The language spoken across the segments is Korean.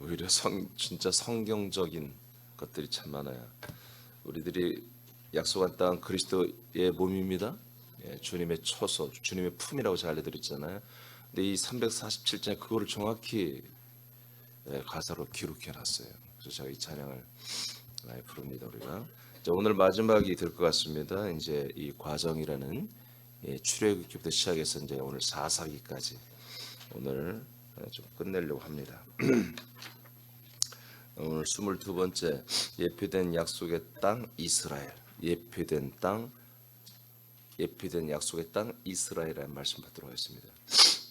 오히려 진짜 성경적인 것들이 참 많아요. 우리들이 약속한 땅 그리스도의 몸입니다. 예, 주님의 초소, 주님의 품이라고 잘 알려드렸잖아요. 근데 이 347장에 그거를 정확히 가사로 기록해 놨어요. 그래서 제가 이 찬양을 많이 부릅니다. 우리가 자, 오늘 마지막이 될 것 같습니다. 이제 이 과정이라는 출애굽기부터 시작해서 이제 오늘 사사기까지 오늘 좀 끝내려고 합니다. 오늘 22번째 예표된 약속의 땅 이스라엘, 예표된 약속의 땅 이스라엘이라는 말씀 받도록 하겠습니다.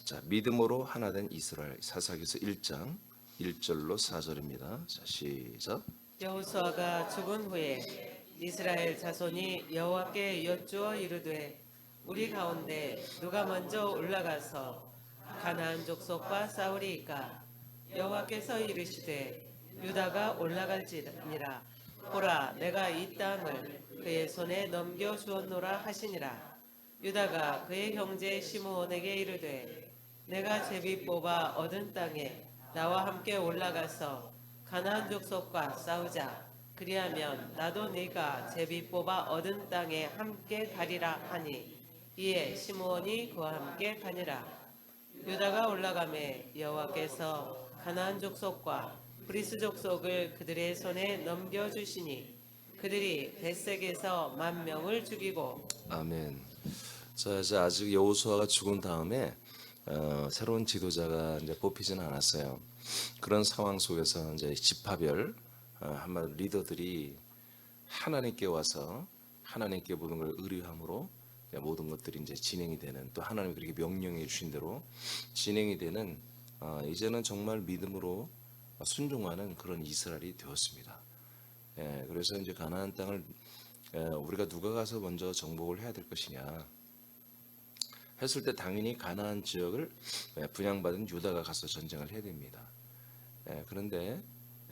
자, 믿음으로 하나 된 이스라엘, 사사기서 1장 1절로 4절입니다. 자, 시작. 여호수아가 죽은 후에 이스라엘 자손이 여호와께 여쭈어 이르되 우리 가운데 누가 먼저 올라가서 가나안 족속과 싸우리이까. 여호와께서 이르시되 유다가 올라갈지니라. 보라, 내가 이 땅을 그의 손에 넘겨 주었노라 하시니라. 유다가 그의 형제 시므온에게 이르되 내가 제비 뽑아 얻은 땅에 나와 함께 올라가서 가나안 족속과 싸우자. 그리하면 나도 네가 제비 뽑아 얻은 땅에 함께 가리라 하니 이에 시므온이 그와 함께 가니라. 유다가 올라가매 여호와께서 가나안 족속과 브리스 족속을 그들의 손에 넘겨주시니 그들이 벳색에서 10,000명을 죽이고. 아멘. 자, 이제 아직 여호수아가 죽은 다음에 새로운 지도자가 이제 뽑히지는 않았어요. 그런 상황 속에서 이제 지파별 한마디로 리더들이 하나님께 와서 하나님께 모든 걸 의뢰함으로 모든 것들이 이제 진행이 되는, 또 하나님이 그렇게 명령해 주신 대로 진행이 되는 이제는 정말 믿음으로 순종하는 그런 이스라엘이 되었습니다. 그래서 이제 가나안 땅을 우리가 누가 가서 먼저 정복을 해야 될 것이냐 했을 때 당연히 가나안 지역을 분양받은 유다가 가서 전쟁을 해야 됩니다. 그런데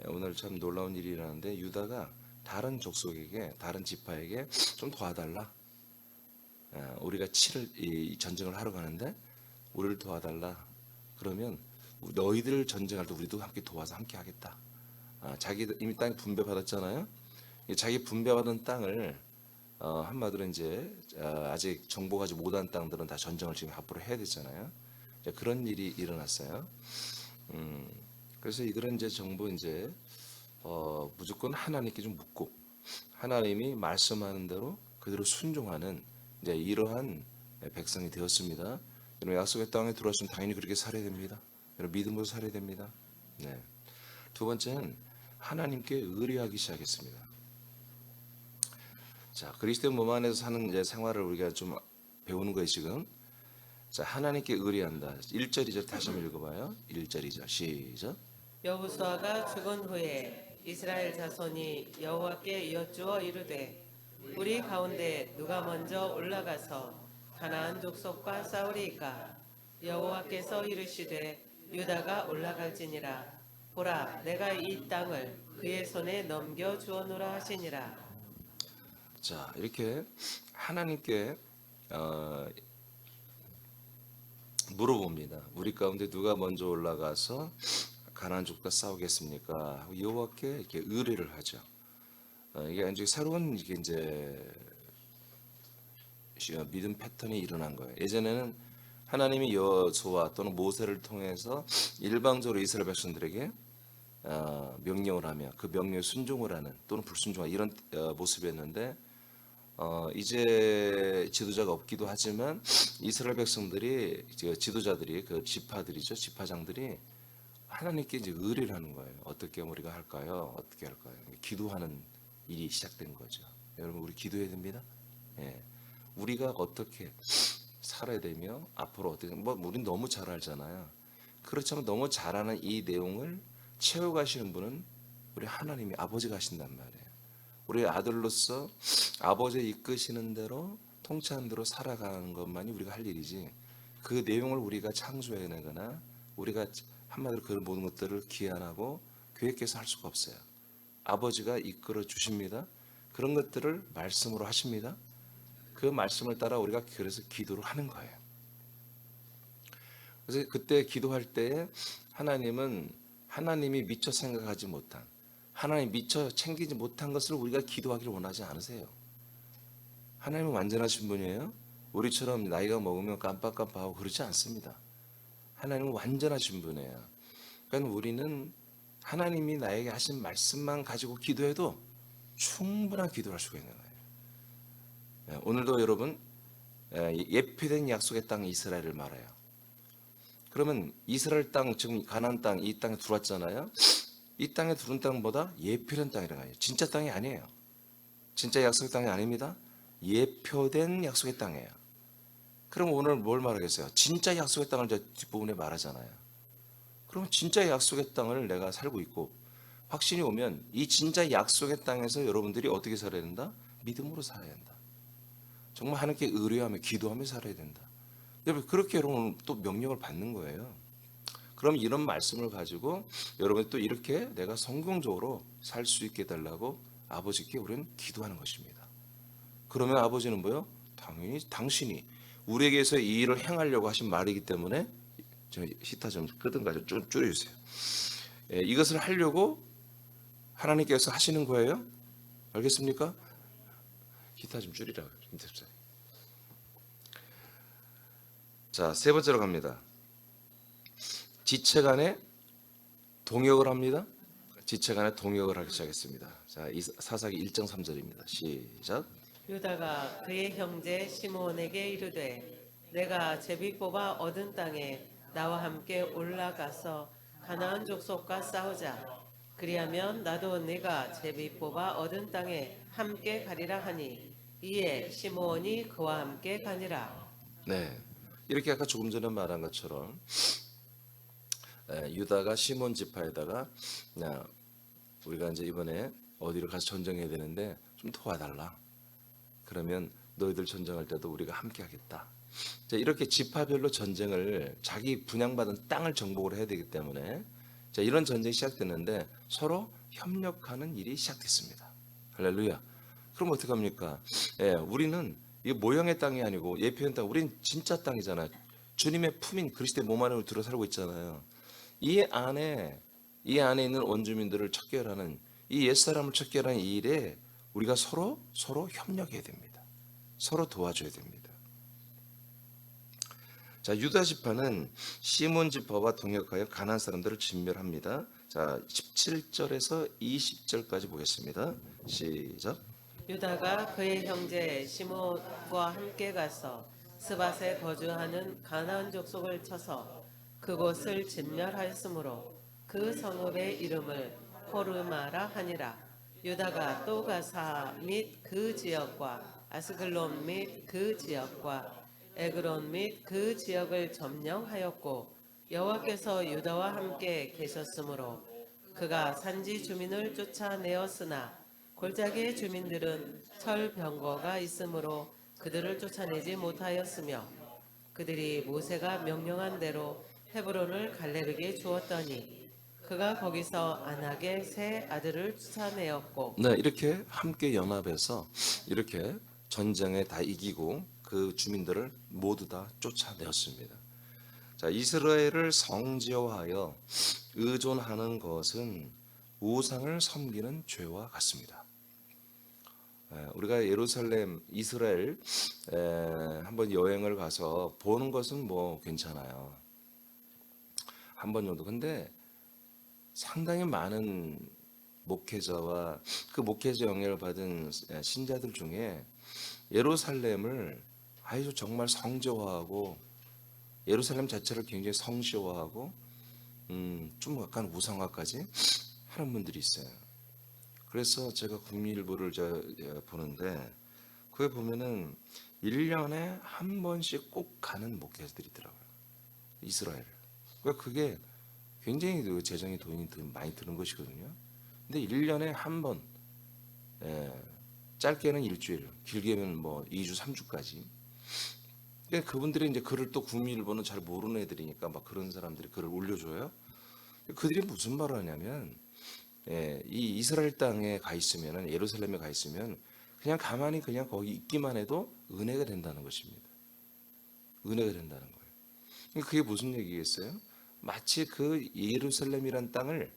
오늘 참 놀라운 일이 일어나는데 유다가 다른 족속에게, 다른 지파에게 좀 도와달라. 우리가 이 전쟁을 하러 가는데 우리를 도와달라. 그러면 너희들 전쟁할 때 우리도 함께 도와서 함께 하겠다. 자기 이미 땅 분배받았잖아요. 자기 분배받은 땅을 한마디로 이제 아직 정복하지 못한 땅들은 다 전쟁을 지금 앞으로 해야 되잖아요. 그런 일이 일어났어요. 그래서 이들은 이제 전부 이제 무조건 하나님께 좀 묻고 하나님이 말씀하는 대로 그대로 순종하는 이제 이러한 백성이 되었습니다. 여러분 약속의 땅에 들어왔으면 당연히 그렇게 살아야 됩니다. 여러분 믿음으로 살아야 됩니다. 네. 두 번째는 하나님께 의뢰하기 시작했습니다. 자, 그리스도의 몸 안에서 사는 이제 생활을 우리가 좀 배우는 거예요 지금. 자, 하나님께 의뢰한다. 1절 2절 다시 한번 읽어봐요. 1절 2절 시작. 여호수아가 죽은 후에 이스라엘 자손이 여호와께 여쭈어 이르되 우리 가운데 누가 먼저 올라가서 가나안 족속과 싸우리이까. 여호와께서 이르시되 유다가 올라갈지니라. 보라, 내가 이 땅을 그의 손에 넘겨 주었노라 하시니라. 자, 이렇게 하나님께 물어봅니다. 우리 가운데 누가 먼저 올라가서 가나안 족과 싸우겠습니까? 여호와께 이렇게 의뢰를 하죠. 이게 이제 새로운 이게 이제 믿음 패턴이 일어난 거예요. 예전에는 하나님이 여호수아 또는 모세를 통해서 일방적으로 이스라엘 백성들에게 명령을 하며 그 명령에 순종을 하는 또는 불순종하는 이런 모습이었는데 이제 지도자가 없기도 하지만 이스라엘 백성들이 지도자들이 그 지파들이죠, 지파장들이 하나님께 이제 의뢰를 하는 거예요. 어떻게 우리가 할까요? 어떻게 할까요? 기도하는 일이 시작된 거죠. 여러분 우리 기도해야 됩니다. 우리가 어떻게 살아야 되며 앞으로 어떻게 우린 너무 잘 알잖아요. 그렇지만 너무 잘 아는 이 내용을 채워가시는 분은 우리 하나님이 아버지가 하신단 말이에요. 우리 아들로서 아버지의 이끄시는 대로 통치하는 대로 살아가는 것만이 우리가 할 일이지 그 내용을 우리가 창조해내거나 우리가 한마디로 그 모든 것들을 기한하고 계획해서 할 수가 없어요. 아버지가 이끌어 주십니다. 그런 것들을 말씀으로 하십니다. 그 말씀을 따라 우리가 그래서 기도를 하는 거예요. 그래서 그때 기도할 때 하나님은 하나님이 미처 생각하지 못한, 하나님 미처 챙기지 못한 것을 우리가 기도하기를 원하지 않으세요. 하나님은 완전하신 분이에요. 우리처럼 나이가 먹으면 깜빡깜빡하고 그러지 않습니다. 하나님은 완전하신 분이에요. 그러니까 우리는 하나님이 나에게 하신 말씀만 가지고 기도해도 충분한 기도를 할 수가 있는 거예요. 오늘도 여러분 예표된 약속의 땅 이스라엘을 말해요. 그러면 이스라엘 땅, 지금 가나안 땅, 이 땅에 들어왔잖아요. 이 땅에 들어온 땅보다 예표된 땅이라는 거예요. 진짜 땅이 아니에요. 진짜 약속의 땅이 아닙니다. 예표된 약속의 땅이에요. 그럼 오늘 뭘 말하겠어요? 진짜 약속의 땅을 저 뒷부분에 말하잖아요. 그러면 진짜 약속의 땅을 내가 살고 있고 확신이 오면 이 진짜 약속의 땅에서 여러분들이 어떻게 살아야 된다? 믿음으로 살아야 된다. 정말 하나님께 의뢰하며 기도하며 살아야 된다. 여러분 그렇게 여러분 또 명령을 받는 거예요. 그럼 이런 말씀을 가지고 여러분이 또 이렇게 내가 성공적으로 살 수 있게 해달라고 아버지께 우리는 기도하는 것입니다. 그러면 아버지는 뭐요? 당연히 당신이 우리에게서 이 일을 행하려고 하신 말이기 때문에 저 히타 좀 끄든가 좀 줄여주세요. 이것을 하려고 하나님께서 하시는 거예요. 알겠습니까? 히타 좀 줄이라고요. 자, 세 번째로 갑니다. 지체간에 동역을 합니다. 지체간에 동역을 하기 시작했습니다. 자, 사사기 1장 3절입니다. 시작. 유다가 그의 형제 시므온에게 이르되 내가 제비 뽑아 얻은 땅에 나와 함께 올라가서 가나안 족속과 싸우자. 그리하면 나도 네가 제비 뽑아 얻은 땅에 함께 가리라 하니 이에 시므온이 그와 함께 가니라. 네, 이렇게 아까 조금 전에 말한 것처럼 유다가 시몬 지파에다가 야, 우리가 이제 이번에 어디를 가서 전쟁해야 되는데 좀 도와달라. 그러면 너희들 전쟁할 때도 우리가 함께 하겠다. 자, 이렇게 지파별로 전쟁을 자기 분양받은 땅을 정복을 해야 되기 때문에 자, 이런 전쟁이 시작됐는데 서로 협력하는 일이 시작됐습니다. 할렐루야. 그럼 어떻게 합니까? 우리는 이 모형의 땅이 아니고 예표의 땅, 우린 진짜 땅이잖아요. 주님의 품인 그리스도의 몸 안에 들어 살고 있잖아요. 이 안에 있는 원주민들을 척결하는 이 옛사람을 척결하는 이 일에 우리가 서로 협력해야 됩니다. 서로 도와줘야 됩니다. 자, 유다 지파는 시몬 지파와 동역하여 가나안 사람들을 진멸합니다. 자, 17절에서 20절까지 보겠습니다. 시작. 유다가 그의 형제 시므온과 함께 가서 스밧에 거주하는 가나안 족속을 쳐서 그곳을 진멸하였으므로 그 성읍의 이름을 호르마라 하니라. 유다가 또 가사 및 그 지역과 아스글론 및 그 지역과 에그론 및 그 지역을 점령하였고 여호와께서 유다와 함께 계셨으므로 그가 산지 주민을 쫓아내었으나 골짜기의 주민들은 철병거가 있으므로 그들을 쫓아내지 못하였으며 그들이 모세가 명령한 대로 헤브론을 갈렙에게 주었더니 그가 거기서 안악의 세 아들을 쫓아내었고 네, 이렇게 함께 연합해서 이렇게 전쟁에 다 이기고 그 주민들을 모두 다 쫓아내었습니다. 자, 이스라엘을 성지화하여 의존하는 것은 우상을 섬기는 죄와 같습니다. 우리가 예루살렘, 이스라엘 한번 여행을 가서 보는 것은 뭐 괜찮아요. 한 번 정도. 근데 상당히 많은 목회자와 그 목회자 영향을 받은 신자들 중에 예루살렘을 아주 정말 성지화하고 예루살렘 자체를 굉장히 성시화하고 좀 약간 우상화까지 하는 분들이 있어요. 그래서 제가 국민일보를 보는데 그게 보면은 1년에 한 번씩 꼭 가는 목회자들이 있더라고요. 이스라엘. 그러니까 그게 굉장히 그 재정의 돈이 많이 드는 것이거든요. 근데 1년에 한 번, 짧게는 일주일, 길게는 뭐 2주, 3주까지. 그러니까 그분들이 이제 글을 또 국민일보는 잘 모르는 애들이니까 막 그런 사람들이 글을 올려줘요. 그들이 무슨 말을 하냐면, 이 이스라엘 땅에 가 있으면은 예루살렘에 가 있으면 그냥 가만히 그냥 거기 있기만 해도 은혜가 된다는 것입니다. 은혜가 된다는 거예요. 그게 무슨 얘기겠어요? 마치 그 예루살렘이란 땅을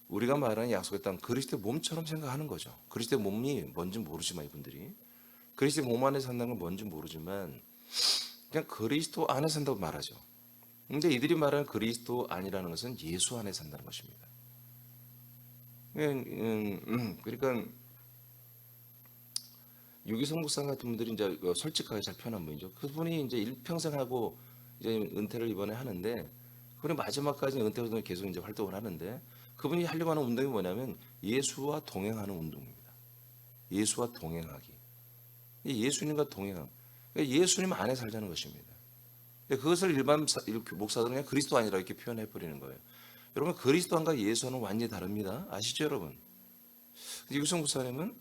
우리가 말하는 약속의 땅 그리스도의 몸처럼 생각하는 거죠. 그리스도의 몸이 뭔지 모르지만 이분들이 그리스도의 몸 안에 산다는 건 뭔지 모르지만 그냥 그리스도 안에 산다고 말하죠. 근데 이들이 말하는 그리스도 안이라는 것은 예수 안에 산다는 것입니다. 그러니까 유기성 목사 같은 분들이 이제 솔직하게 잘 표현한 분이죠. 그분이 이제 일평생 하고 이제 은퇴를 이번에 하는데 그분이 마지막까지 은퇴로 계속 이제 활동을 하는데 그분이 하려고 하는 운동이 뭐냐면 예수와 동행하는 운동입니다. 예수와 동행하기. 예수님과 동행함. 그러니까 예수님 안에 살자는 것입니다. 그것을 일반 목사들은 그냥 그리스도 안이라 이렇게 표현해 버리는 거예요. 여러분 그리스도 안과 예수는 완전히 다릅니다. 아시죠, 여러분? 유기성 목사님은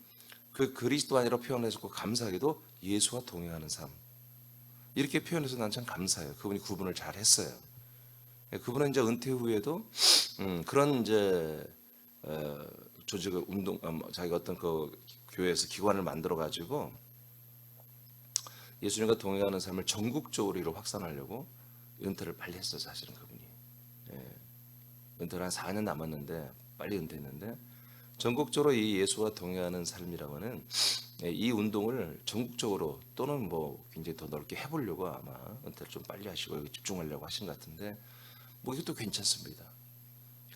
그 그리스도 안이라 표현해서 감사하게도 예수와 동행하는 삶 이렇게 표현해서 난 참 감사해요. 그분이 구분을 잘 했어요. 그분은 이제 은퇴 후에도 그런 이제 조직을 운동 자기가 어떤 그 교회에서 기관을 만들어 가지고 예수님과 동행하는 삶을 전국적으로 이로 확산하려고 은퇴를 빨리 했어 사실은 그분이. 은퇴를 한 4년 남았는데 빨리 은퇴했는데 전국적으로 이 예수와 동행하는 삶이라고는 이 운동을 전국적으로 또는 뭐 굉장히 더 넓게 해보려고 아마 은퇴를 좀 빨리 하시고 여기 집중하려고 하신 것 같은데 뭐 이것도 괜찮습니다.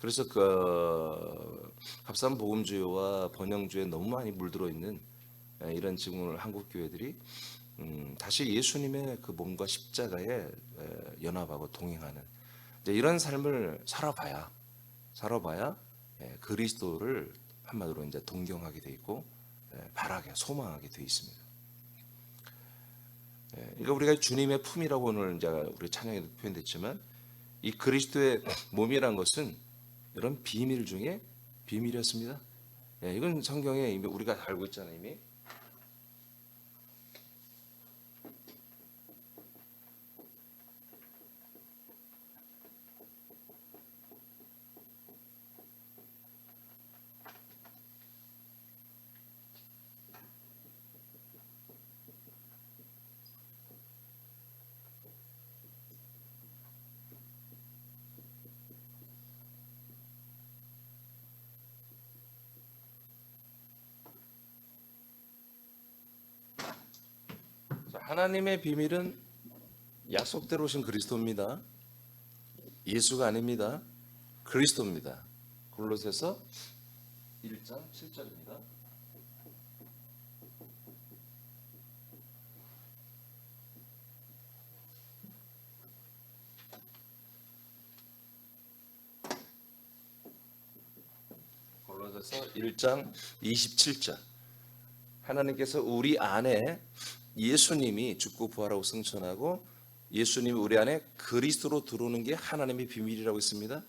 그래서 그 합산 복음주의와 번영주의에 너무 많이 물들어 있는 이런 지금 한국 교회들이 다시 예수님의 그 몸과 십자가에 연합하고 동행하는 이런 삶을 살아봐야 그리스도를 한마디로 이제 동경하게 돼 있고 바라게 소망하게 돼 있습니다. 그러니까 우리가 주님의 품이라고 오늘 이제 우리 찬양에도 표현됐지만 이 그리스도의 몸이란 것은 이런 비밀 중에 비밀이었습니다. 이건 성경에 이미 우리가 알고 있잖아요. 이미 하나님의 비밀은 약속대로 오신 그리스도입니다. 예수가 아닙니다. 그리스도입니다. 골로새서 1장 7절입니다. 골로새서 1장 27절. 하나님께서 우리 안에 예수님이 죽고 부활하고 승천하고 예수님이 우리 안에 그리스도로 들어오는 게 하나님의 비밀이라고 했습니다.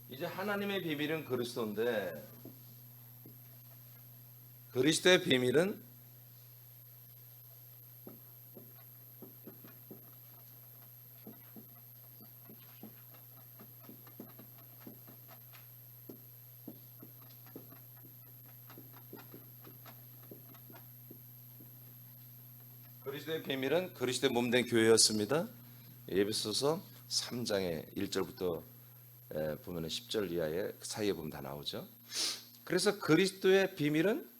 이제 하나님의 비밀은 그리스도인데 그리스도의 비밀은 그리스도의 몸된 교회였습니다. 에베소서 3장의 1절부터 보면은 10절 이하의 사이에 보면 다 나오죠. 그래서 그리스도의 비밀은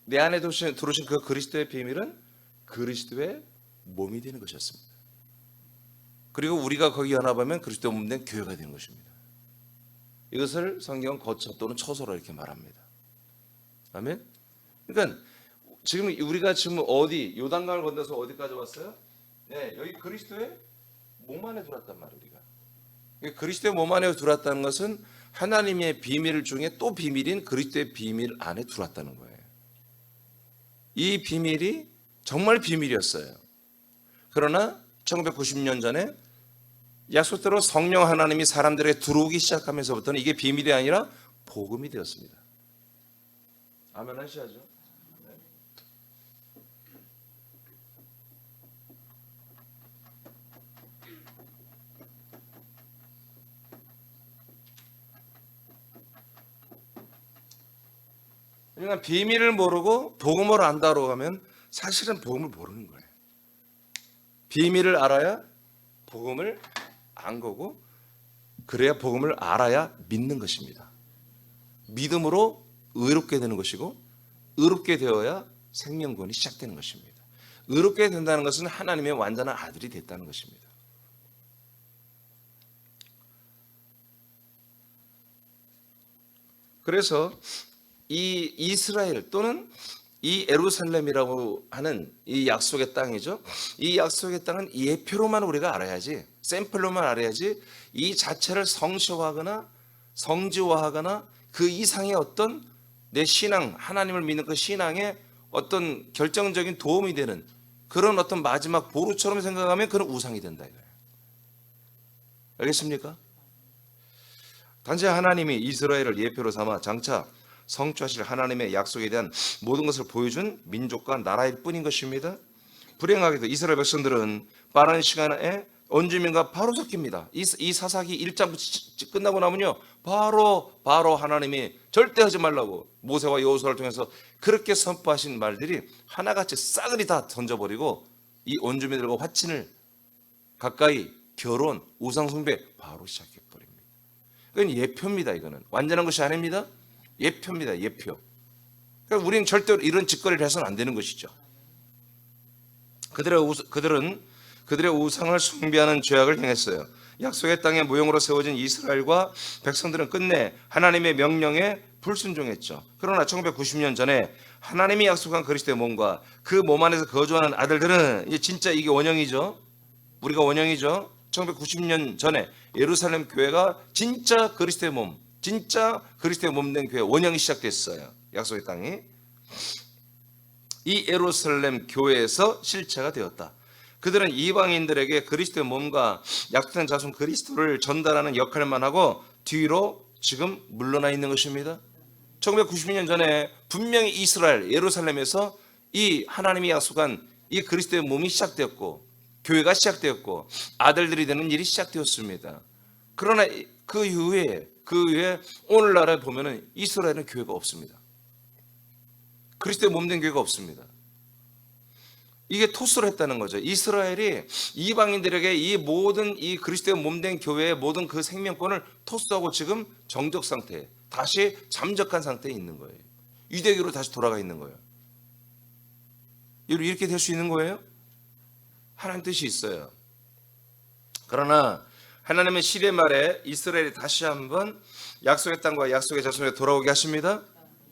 내 안에 들어오신 그 그리스도의 비밀은 그리스도의 몸이 되는 것이었습니다. 그리고 우리가 거기 연합하면 그리스도의 몸된 교회가 되는 것입니다. 이것을 성경 거쳐 또는 초서로 이렇게 말합니다. 아멘. 그러니까 지금 우리가 지금 어디 요단강을 건너서 어디까지 왔어요? 네, 여기 그리스도의 몸 안에 들어왔단 말이에요. 우리가 그리스도의 몸 안에 들어왔다는 것은 하나님의 비밀 중에 또 비밀인 그리스도의 비밀 안에 들어왔다는 거예요. 이 비밀이 정말 비밀이었어요. 그러나 1990년 전에 약속대로 성령 하나님이 사람들에게 들어오기 시작하면서부터는 이게 비밀이 아니라 복음이 되었습니다. 아멘 하셔야죠. 그러니까 비밀을 모르고 복음을 안다고 하면 사실은 복음을 모르는 거예요. 비밀을 알아야 복음을 안 거고, 그래야 복음을 알아야 믿는 것입니다. 믿음으로 의롭게 되는 것이고, 의롭게 되어야 생명권이 시작되는 것입니다. 의롭게 된다는 것은 하나님의 완전한 아들이 됐다는 것입니다. 그래서 이 이스라엘 또는 이 예루살렘이라고 하는 이 약속의 땅이죠. 이 약속의 땅은 예표로만 우리가 알아야지, 샘플로만 알아야지 이 자체를 성취화하거나 성지화하거나 그 이상의 어떤 내 신앙, 하나님을 믿는 그 신앙에 어떤 결정적인 도움이 되는 그런 어떤 마지막 보루처럼 생각하면 그런 우상이 된다 이거예요. 알겠습니까? 단지 하나님이 이스라엘을 예표로 삼아 장차 성취하실 하나님의 약속에 대한 모든 것을 보여준 민족과 나라일 뿐인 것입니다. 불행하게도 이스라엘 백성들은 빠른 시간에 원주민과 바로 섞입니다. 이 사사기 1장부터 끝나고 나면요, 바로 하나님이 절대 하지 말라고 모세와 여호수아를 통해서 그렇게 선포하신 말들이 하나같이 싸그리 다 던져버리고 이 원주민들과 화친을 가까이 결혼, 우상 숭배 바로 시작해버립니다. 이건 예표입니다. 이거는 완전한 것이 아닙니다. 예표입니다. 예표. 그러니까 우리는 절대로 이런 짓거리를 해서는 안 되는 것이죠. 그들은 그들의 우상을 숭배하는 죄악을 행했어요. 약속의 땅에 모형으로 세워진 이스라엘과 백성들은 끝내 하나님의 명령에 불순종했죠. 그러나 1990년 전에 하나님이 약속한 그리스도의 몸과 그 몸 안에서 거주하는 아들들은 이제 진짜 이게 원형이죠. 우리가 원형이죠. 1990년 전에 예루살렘 교회가 진짜 그리스도의 몸, 진짜 그리스도의 몸된 교회 원형이 시작됐어요. 약속의 땅이. 이 예루살렘 교회에서 실체가 되었다. 그들은 이방인들에게 그리스도의 몸과 약속된 자손 그리스도를 전달하는 역할만 하고 뒤로 지금 물러나 있는 것입니다. 1990년 전에 분명히 이스라엘, 예루살렘에서 이 하나님이 약속한 이 그리스도의 몸이 시작되었고 교회가 시작되었고 아들들이 되는 일이 시작되었습니다. 그러나 그 이후에 오늘날에 보면은 이스라엘은 교회가 없습니다. 그리스도의 몸된 교회가 없습니다. 이게 토스를 했다는 거죠. 이스라엘이 이방인들에게 이 모든 이 그리스도의 몸된 교회의 모든 그 생명권을 토스하고 지금 정적 상태에 다시 잠적한 상태에 있는 거예요. 유대교로 다시 돌아가 있는 거예요. 이렇게 될 수 있는 거예요? 하나님 뜻이 있어요. 그러나 하나님은 시대 말에 이스라엘이 다시 한번 약속의 땅과 약속의 자손에 돌아오게 하십니다.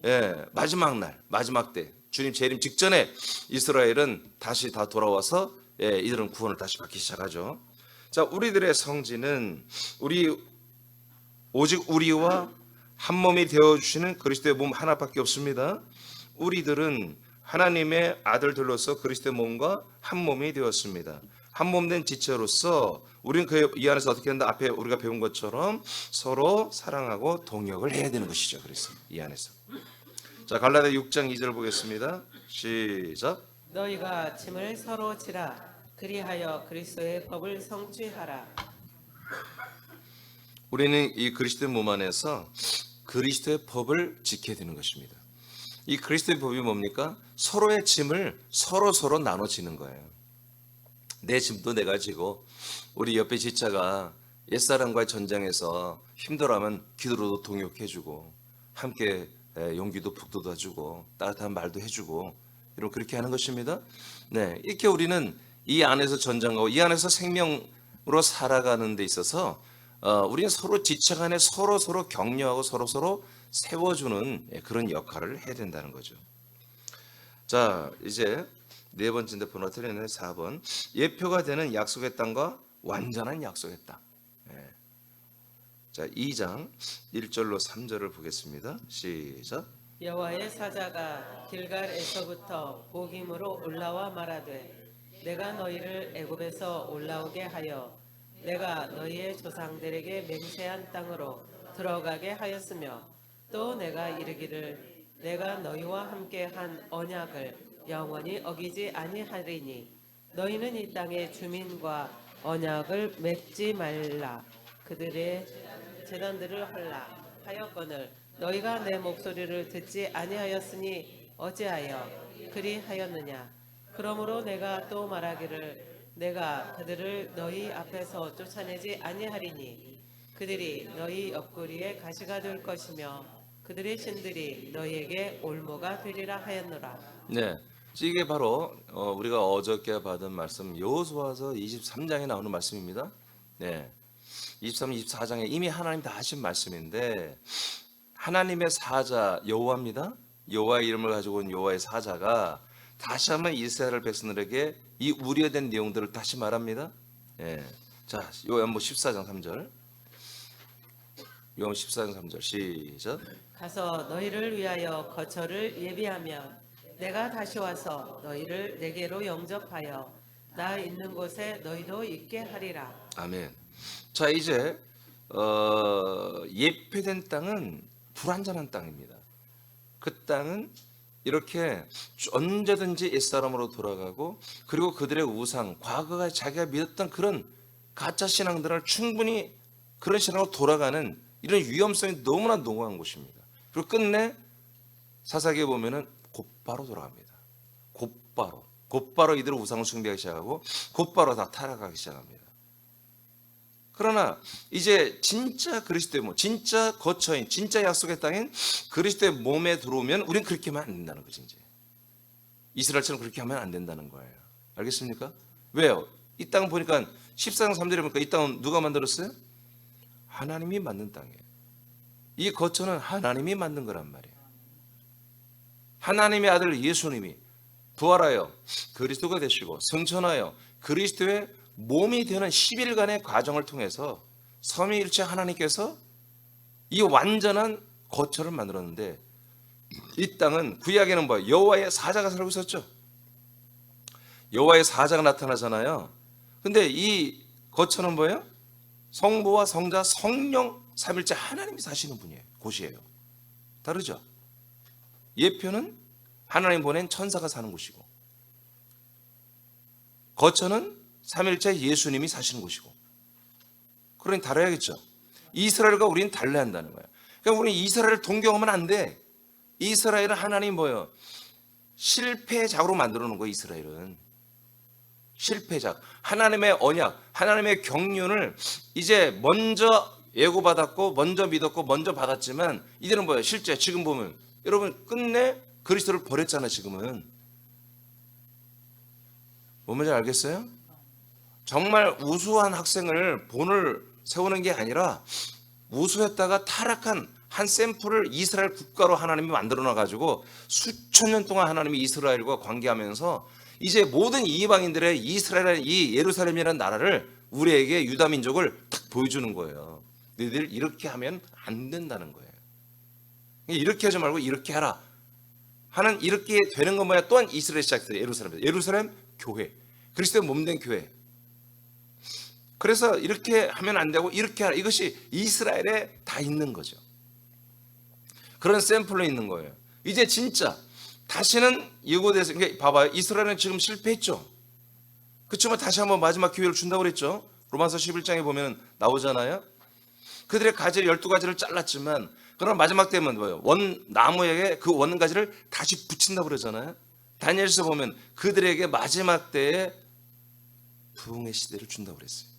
예, 마지막 날, 마지막 때 주님 재림 직전에 이스라엘은 다시 다 돌아와서 이들은 구원을 다시 받기 시작하죠. 자, 우리들의 성지는 오직 우리와 한 몸이 되어 주시는 그리스도의 몸 하나밖에 없습니다. 우리들은 하나님의 아들들로서 그리스도의 몸과 한 몸이 되었습니다. 한 몸 된 지체로서 우리는 이 안에서 어떻게 한다? 앞에 우리가 배운 것처럼 서로 사랑하고 동역을 해야 되는 것이죠. 그래서 이 안에서. 자, 갈라디아 6장 2절 보겠습니다. 시작. 너희가 짐을 서로 지라. 그리하여 그리스도의 법을 성취하라. 우리는 이 그리스도의 몸 안에서 그리스도의 법을 지켜야 되는 것입니다. 이 그리스도의 법이 뭡니까? 서로의 짐을 서로 나눠지는 거예요. 내 짐도 내가 지고 우리 옆에 지자가 옛사람과의 전쟁에서 힘들어하면 기도로도 동역해주고 함께 용기도 북돋아주고 따뜻한 말도 해주고 이런 그렇게 하는 것입니다. 네, 이렇게 우리는 이 안에서 전쟁하고 이 안에서 생명으로 살아가는 데 있어서 우리는 서로 지체간에 서로 격려하고 서로 세워주는 그런 역할을 해야 된다는 거죠. 자, 이제 네 번째인데 번호 틀렸네. 4번. 예표가 되는 약속의 땅과 완전한 약속의 땅. 자, 2장 1절로 3절을 보겠습니다. 시작. 여호와의 사자가 길갈에서부터 보김으로 올라와 말하되 내가 너희를 애굽에서 올라오게 하여 내가 너희의 조상들에게 맹세한 땅으로 들어가게 하였으며 또 내가 이르기를 내가 너희와 함께 한 언약을 영원히 어기지 아니하리니 너희는 이 땅의 주민과 언약을 맺지 말라. 그들의 제단들을 헐라 하였거늘 너희가 내 목소리를 듣지 아니하였으니 어찌하여 그리하였느냐. 그러므로 내가 또 말하기를 내가 그들을 너희 앞에서 쫓아내지 아니하리니 그들이 너희 옆구리에 가시가 될 것이며 그들의 신들이 너희에게 올무가 되리라 하였노라. 네, 이게 바로 우리가 어저께 받은 말씀 여호수아서 23장에 나오는 말씀입니다. 네, 23, 24장에 이미 하나님 다 하신 말씀인데 하나님의 사자 여호와입니다. 여호와의 이름을 가지고 온 여호와의 사자가 다시 한번 이스라엘 백성들에게 이 우려된 내용들을 다시 말합니다. 예. 자, 요한복 14장 3절. 요한복 14장 3절 시작. 가서 너희를 위하여 거처를 예비하면 내가 다시 와서 너희를 내게로 영접하여 나 있는 곳에 너희도 있게 하리라. 아멘. 자, 이제 예표된 땅은 불완전한 땅입니다. 그 땅은 이렇게 언제든지 옛사람으로 돌아가고 그리고 그들의 우상, 과거가 자기가 믿었던 그런 가짜 신앙들을 충분히 그런 신앙으로 돌아가는 이런 위험성이 너무나 농후한 곳입니다. 그리고 끝내 사사기에 보면은 곧바로 돌아갑니다. 곧바로 이들은 우상을 숭배하기 시작하고 곧바로 다 타락하기 시작합니다. 그러나 이제 진짜 그리스도의 몸, 진짜 거처인, 진짜 약속의 땅인 그리스도의 몸에 들어오면 우린 그렇게 하면 안 된다는 거지. 이제 이스라엘처럼 그렇게 하면 안 된다는 거예요. 알겠습니까? 왜요? 이 땅 보니까 14장 3절에 보니까 이 땅은 누가 만들었어요? 하나님이 만든 땅이에요. 이 거처는 하나님이 만든 거란 말이에요. 하나님의 아들 예수님이 부활하여 그리스도가 되시고 승천하여 그리스도의 몸이 되는 10일간의 과정을 통해서 삼위일체 하나님께서 이 완전한 거처를 만들었는데 이 땅은 구약에는 뭐예요? 여호와의 사자가 살고 있었죠. 여호와의 사자가 나타나잖아요. 근데 이 거처는 뭐예요? 성부와 성자 성령 삼일째 하나님이 사시는 분이에요. 곳이에요. 다르죠? 예표는 하나님 보낸 천사가 사는 곳이고 거처는 삼일째 예수님이 사시는 곳이고. 그러니 다뤄야겠죠. 이스라엘과 우리는 달라야 한다는 거예요. 그러니까 우리는 이스라엘을 동경하면 안 돼. 이스라엘은 하나님이 뭐예요? 실패작으로 만들어 놓은 거예요. 이스라엘은 실패작. 하나님의 언약, 하나님의 경륜을 이제 먼저 예고받았고 먼저 믿었고 먼저 받았지만 이들은 뭐예요? 실제 지금 보면 여러분 끝내 그리스도를 버렸잖아요. 지금은 뭔지 알겠어요? 정말 우수한 학생을 본을 세우는 게 아니라 우수했다가 타락한 한 샘플을 이스라엘 국가로 하나님이 만들어 놔가지고 수천 년 동안 하나님이 이스라엘과 관계하면서 이제 모든 이방인들의 이스라엘, 이 예루살렘이라는 나라를 우리에게 유다 민족을 딱 보여주는 거예요. 너희들 이렇게 하면 안 된다는 거예요. 이렇게 하지 말고 이렇게 하라 하는, 이렇게 되는 건 뭐야? 또한 이스라엘 시작돼요. 예루살렘 교회, 그리스도의 몸된 교회. 그래서 이렇게 하면 안 되고 이렇게 하라. 이것이 이스라엘에 다 있는 거죠. 그런 샘플로 있는 거예요. 이제 진짜 다시는 예고돼서, 그러니까 봐봐요. 이스라엘은 지금 실패했죠. 그렇지만 다시 한번 마지막 기회를 준다고 그랬죠. 로마서 11장에 보면 나오잖아요. 그들의 가지를 12가지를 잘랐지만 그러나 마지막 때면 뭐예요? 원 나무에게 그 원가지를 다시 붙인다고 그러잖아요. 다니엘서 보면 그들에게 마지막 때에 부흥의 시대를 준다고 그랬어요.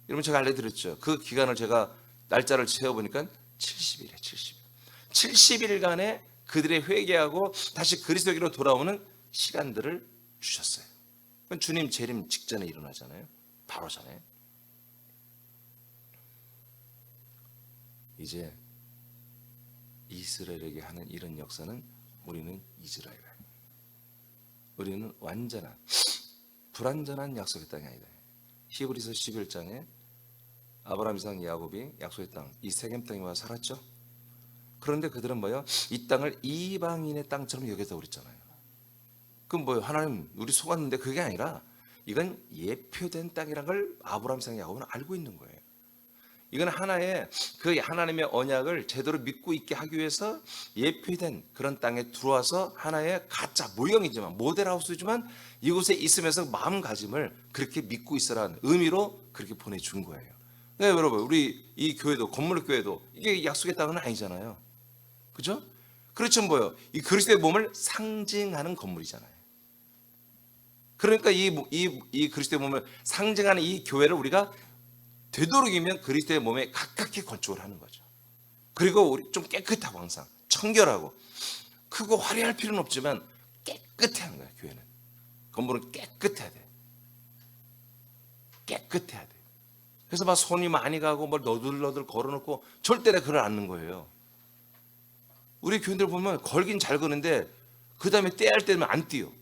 여러분 제가 알려드렸죠. 그 기간을 제가 날짜를 세어보니까 70일이에요. 70일. 70일간의 그들의 회개하고 다시 그리스도에게로 돌아오는 시간들을 주셨어요. 그건 주님 재림 직전에 일어나잖아요. 바로잖아요. 이제 이스라엘에게 하는 이런 역사는 우리는 이스라엘, 우리는 완전한 불완전한 약속의 땅이 아니다. 히브리서 11장에 아브라함, 이삭, 야곱이 약속의 땅, 이 세겜 땅에 와서 살았죠. 그런데 그들은 뭐예요? 이 땅을 이방인의 땅처럼 여겼다고 그랬잖아요. 그럼 뭐예요? 하나님 우리 속았는데 그게 아니라 이건 예표된 땅이라는 걸 아브라함, 이삭, 야곱은 알고 있는 거예요. 이건 하나의 그 하나님의 언약을 제대로 믿고 있게 하기 위해서 예표된 그런 땅에 들어와서 하나의 가짜 모형이지만 모델하우스지만 이곳에 있으면서 마음가짐을 그렇게 믿고 있으라는 의미로 그렇게 보내준 거예요. 네, 여러분, 우리 이 교회도 건물 교회도 이게 약속의 땅은 아니잖아요. 그죠? 그렇죠, 뭐요? 이 그리스도의 몸을 상징하는 건물이잖아요. 그러니까 이 그리스도의 몸을 상징하는 이 교회를 우리가 되도록이면 그리스도의 몸에 가깝게 건축을 하는 거죠. 그리고 우리 좀 깨끗하고 항상 청결하고 크고 화려할 필요는 없지만 깨끗해야 하는 거야. 교회는 건물은 깨끗해야 돼. 깨끗해야 돼. 그래서 막 손이 많이 가고 뭘 너들너들 걸어놓고 절대 그걸 않는 거예요. 우리 교인들 보면 걸긴 잘 거는데 그 다음에 떼야 할 때면 안 띄요.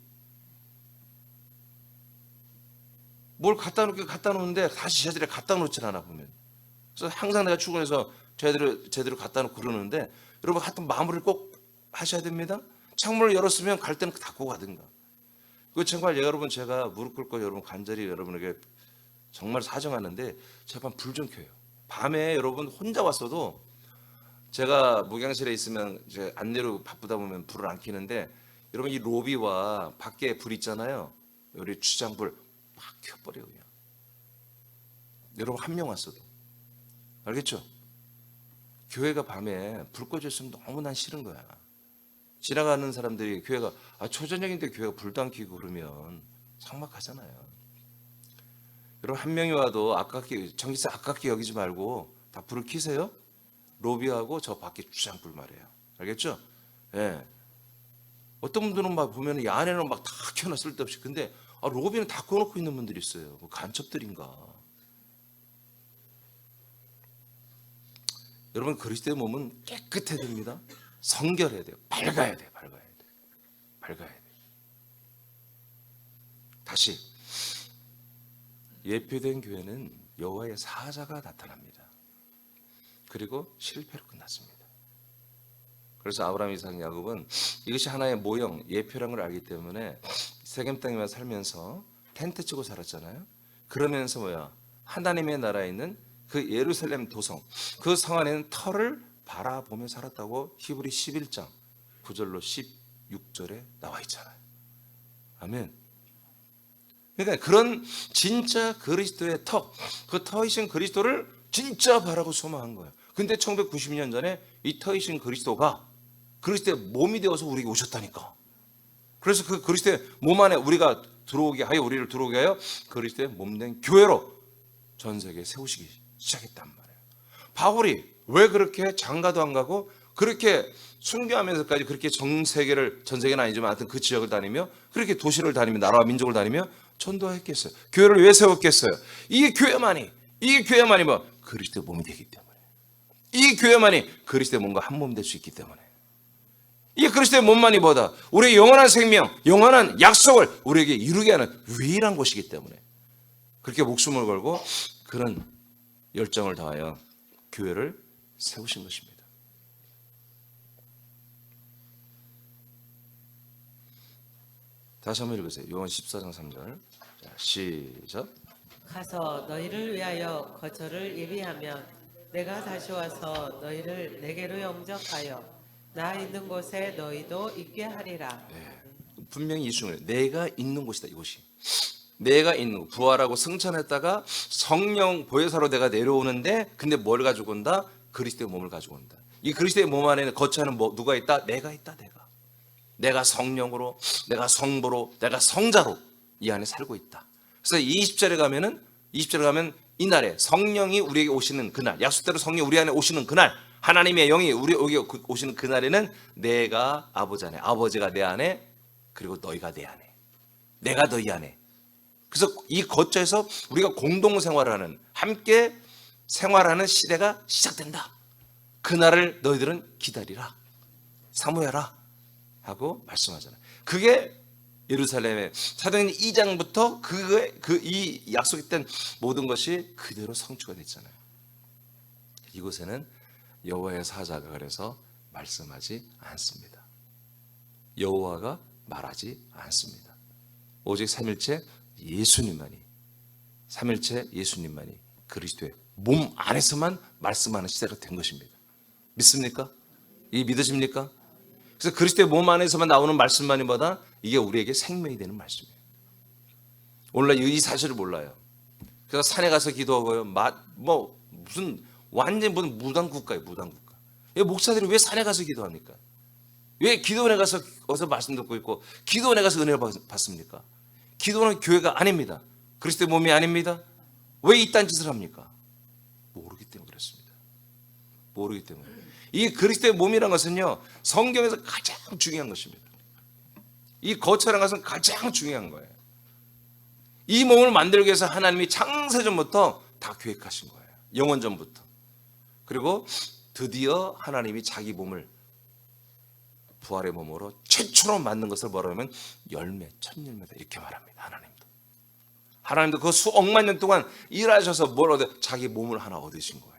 뭘 갖다 놓는데 다시 제자리에 갖다 놓질 않아 보면. 그래서 항상 내가 출근해서 제대로 갖다 놓고 그러는데 여러분 하여튼 마무리를 꼭 하셔야 됩니다. 창문을 열었으면 갈 때는 닫고 가든가. 그 정말 여러분 제가 무릎 꿇고 여러분 간절히 여러분에게 정말 사정하는데 제발 불 좀 켜요. 밤에 여러분 혼자 왔어도 제가 목양실에 있으면 이제 안내로 바쁘다 보면 불을 안 켜는데 여러분 이 로비와 밖에 불 있잖아요. 우리 주장불 막 켜버려요 그냥. 여러분 한 명 왔어도 알겠죠? 교회가 밤에 불 꺼져 있으면 너무 난 싫은 거야. 지나가는 사람들이 교회가 초저녁인데 교회가 불도 안 켜고 그러면 삭막하잖아요. 여러분 한 명이 와도 아깝게 전기세 아깝게 여기지 말고 다 불을 켜세요. 로비하고 저 밖에 주장불 말이에요. 알겠죠? 예. 어떤 분들은 막 보면 이 안에는 막 다 켜놔 쓸데없이. 근데 로비는 다 꺼놓고 있는 분들이 있어요. 뭐 간첩들인가. 여러분 그리스도의 몸은 깨끗해야 됩니다. 성결해야 돼요. 밝아야 돼요. 밝아야 돼요. 다시 예표된 교회는 여호와의 사자가 나타납니다. 그리고 실패로 끝났습니다. 그래서 아브라함, 이삭, 야곱은 이것이 하나의 모형, 예표라는 걸 알기 때문에 세겜 땅에만 살면서 텐트 치고 살았잖아요. 그러면서 하나님의 나라에 있는 그 예루살렘 도성, 그 성 안에는 터를 바라보며 살았다고 히브리 11장 9절로 16절에 나와 있잖아요. 아멘. 그러니까 그런 진짜 그리스도의 터, 그 터이신 그리스도를 진짜 바라고 소망한 거예요. 근데 1990년 전에 이 터이신 그리스도가 그리스도의 몸이 되어서 우리에게 오셨다니까. 그래서 그 그리스도의 몸 안에 우리가 우리를 들어오게 하여 그리스도의 몸된 교회로 전 세계에 세우시기 시작했단 말이에요. 바울이 왜 그렇게 장가도 안 가고 그렇게 순교하면서까지 그렇게 전 세계는 아니지만 하여튼 그 지역을 다니며 그렇게 도시를 다니며 나라와 민족을 다니며 전도했겠어요. 교회를 왜 세웠겠어요? 이 교회만이 그리스도의 몸이 되기 때문에. 이 교회만이 그리스도의 몸과 한 몸 될 수 있기 때문에. 이 그리스도의 몸만이 뭐다? 우리의 영원한 생명, 영원한 약속을 우리에게 이루게 하는 유일한 곳이기 때문에 그렇게 목숨을 걸고 그런 열정을 다하여 교회를 세우신 것입니다. 다시 한번 읽으세요. 요한 14장 3절. 자, 시작. 가서 너희를 위하여 거처를 예비하면 내가 다시 와서 너희를 내게로 영접하여 나 있는 곳에 너희도 있게 하리라. 네. 분명히 이 중에 내가 있는 곳이다. 이곳이 내가 있는 곳. 부활하고 승천했다가 성령 보혜사로 내가 내려오는데 근데 뭘 가지고 온다? 그리스도의 몸을 가지고 온다. 이 그리스도의 몸 안에는 거처하는 누가 있다? 내가 있다. 내가 성령으로, 내가 성보로, 내가 성자로 이 안에 살고 있다. 그래서 20절에 가면 이날에 성령이 우리에게 오시는 그날, 약속대로 성령이 우리 안에 오시는 그날, 하나님의 영이 우리에게 오시는 그날에는 내가 아버지 안에, 아버지가 내 안에, 그리고 너희가 내 안에, 내가 너희 안에. 그래서 이 거처에서 우리가 공동 생활하는, 함께 생활하는 시대가 시작된다. 그날을 너희들은 기다리라, 사모해라 하고 말씀하잖아요. 그게 예루살렘의 사도행전 2장부터 이 약속했던 모든 것이 그대로 성취가 됐잖아요. 이곳에는 여호와의 사자가 그래서 말씀하지 않습니다. 여호와가 말하지 않습니다. 오직 삼일체 예수님만이 그리스도의 몸 안에서만 말씀하는 시대가 된 것입니다. 믿습니까? 이 믿으십니까? 그래서 그리스도의 몸 안에서만 나오는 말씀만이 뭐다? 이게 우리에게 생명이 되는 말씀이에요. 오늘날 이 사실을 몰라요. 그래서 산에 가서 기도하고요. 무슨 완전 무슨 무당 국가예요, 무당 국가. 왜 목사들이 왜 산에 가서 기도합니까? 왜 기도원에 가서 어서 말씀 듣고 있고 기도원에 가서 은혜를 받습니까? 기도원은 교회가 아닙니다. 그리스도의 몸이 아닙니다. 왜 이딴 짓을 합니까? 모르기 때문에 그렇습니다. 모르기 때문에. 이 그리스도의 몸이라는 것은요, 성경에서 가장 중요한 것입니다. 이 거처라는 것은 가장 중요한 거예요. 이 몸을 만들기 위해서 하나님이 창세전부터 다 계획하신 거예요. 영원전부터. 그리고 드디어 하나님이 자기 몸을 부활의 몸으로 최초로 만든 것을 뭐라고 하면 열매, 첫 열매다 이렇게 말합니다. 하나님도 그 수억만 년 동안 일하셔서 뭘 얻어? 자기 몸을 하나 얻으신 거예요.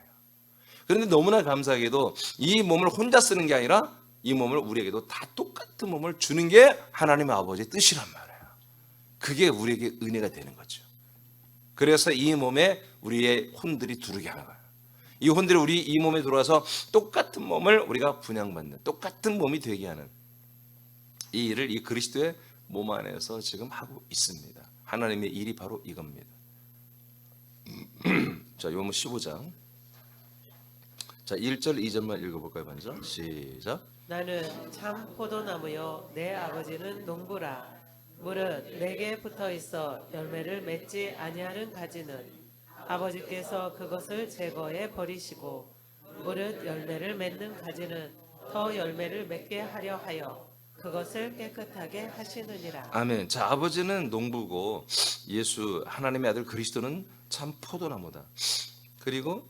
그런데 너무나 감사하게도 이 몸을 혼자 쓰는 게 아니라 이 몸을 우리에게도 다 똑같은 몸을 주는 게 하나님 아버지의 뜻이란 말이에요. 그게 우리에게 은혜가 되는 거죠. 그래서 이 몸에 우리의 혼들이 두르게 하는 거예요. 이 혼들이 우리 이 몸에 들어와서 똑같은 몸을 우리가 분양받는, 똑같은 몸이 되게 하는 이 일을 이 그리스도의 몸 안에서 지금 하고 있습니다. 하나님의 일이 바로 이겁니다. 자, 요번 15장. 자, 1절 2절만 읽어볼까요, 먼저? 시작. 나는 참 포도나무요 내 아버지는 농부라. 무릇 내게 붙어 있어 열매를 맺지 아니하는 가지는 아버지께서 그것을 제거해 버리시고, 무릇 열매를 맺는 가지는 더 열매를 맺게 하려 하여 그것을 깨끗하게 하시느니라. 아멘. 자, 아버지는 농부고 예수 하나님의 아들 그리스도는 참 포도나무다. 그리고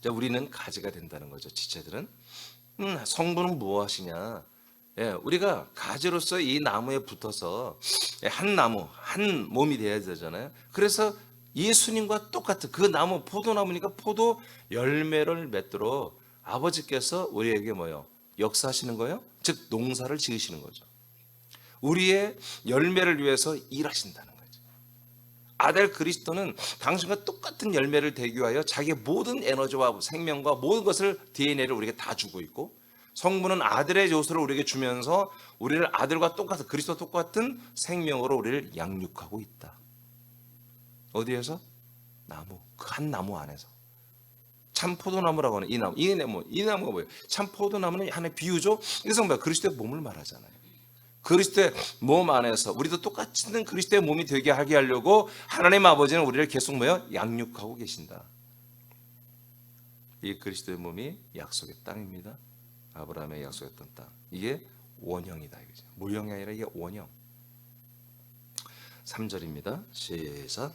자, 우리는 가지가 된다는 거죠. 지체들은. 성분은 무엇이냐? 예, 우리가 가지로서 이 나무에 붙어서 한 나무, 한 몸이 돼야 되잖아요. 그래서 예수님과 똑같은 그 나무, 포도나무니까 포도 열매를 맺도록 아버지께서 우리에게 뭐요? 역사하시는 거예요? 즉 농사를 지으시는 거죠. 우리의 열매를 위해서 일하신다는 거죠. 아들 그리스도는 당신과 똑같은 열매를 되기 위하여 자기의 모든 에너지와 생명과 모든 것을 DNA를 우리에게 다 주고 있고, 성부는 아들의 요소를 우리에게 주면서 우리를 아들과 똑같은 그리스도 똑같은 생명으로 우리를 양육하고 있다. 어디에서? 나무, 그 한 나무 안에서. 참 포도나무라고 하는 이 나무, 이 나무가 뭐예요? 참 포도나무는 하나의 비유죠. 이것은 뭐야? 그리스도의 몸을 말하잖아요. 그리스도의 몸 안에서 우리도 똑같은 그리스도의 몸이 되게 하게 하려고 하나님 아버지는 우리를 계속 뭐요? 양육하고 계신다. 이 그리스도의 몸이 약속의 땅입니다. 아브라함의 약속했던 땅. 이게 원형이다. 이거죠. 모형이 아니라 이게 원형. 3절입니다. 시작.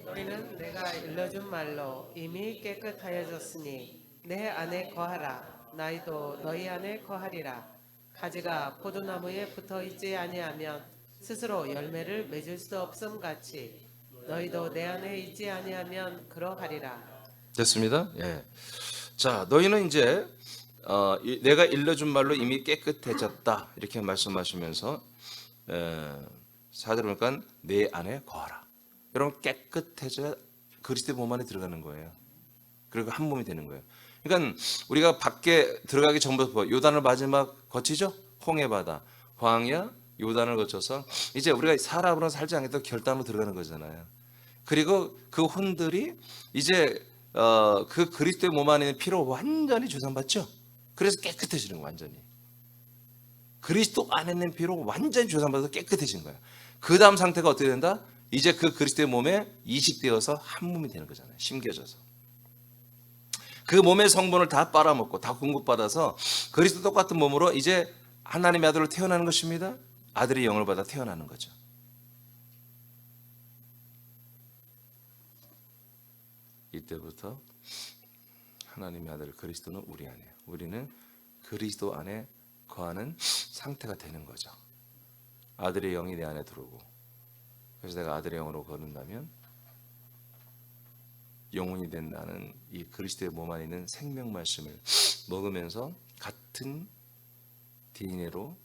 너희는 내가 일러준 말로 이미 깨끗하여졌으니 내 안에 거하라. 나이도 너희 안에 거하리라. 가지가 포도나무에 붙어 있지 아니하면 스스로 열매를 맺을 수 없음 같이 너희도 내 안에 있지 아니하면 그러하리라. 됐습니다. 예. 자, 너희는 이제 내가 일러준 말로 이미 깨끗해졌다 이렇게 말씀하시면서 4절 보니까 내 안에 거하라. 여러분 깨끗해져야 그리스도의 몸 안에 들어가는 거예요. 그리고 한 몸이 되는 거예요. 그러니까 우리가 밖에 들어가기 전부터 요단을 마지막 거치죠. 홍해바다, 광야, 요단을 거쳐서 이제 우리가 사람으로 살지 않겠다고 결단으로 들어가는 거잖아요. 그리고 그 혼들이 이제 그 그리스도의 몸 안에 있는 피로 완전히 주산받죠. 그래서 깨끗해지는 거예요. 완전히. 그리스도 안에 있는 피로 완전히 주산받아서 깨끗해진 거예요. 그 다음 상태가 어떻게 된다? 이제 그 그리스도의 몸에 이식되어서 한 몸이 되는 거잖아요. 심겨져서. 그 몸의 성분을 다 빨아먹고 다 공급받아서 그리스도 똑같은 몸으로 이제 하나님의 아들로 태어나는 것입니다. 아들의 영을 받아 태어나는 거죠. 이때부터 하나님의 아들 그리스도는 우리 안에, 우리는 그리스도 안에 거하는 상태가 되는 거죠. 아들의 영이 내 안에 들어오고, 그래서 내가 아들의 영으로 거둔다면 영혼이 된 나는 이 그리스도의 몸 안에 있는 생명 말씀을 먹으면서 같은 DNA로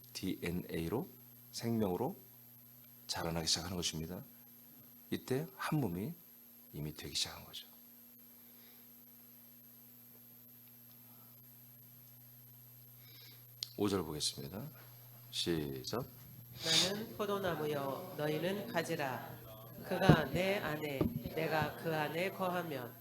생명으로 자라나기 시작하는 것입니다. 이때 한 몸이 이미 되기 시작한 거죠. 5절 보겠습니다. 시작. 나는 포도나무요 너희는 가지라. 그가 내 안에 내가 그 안에 거하면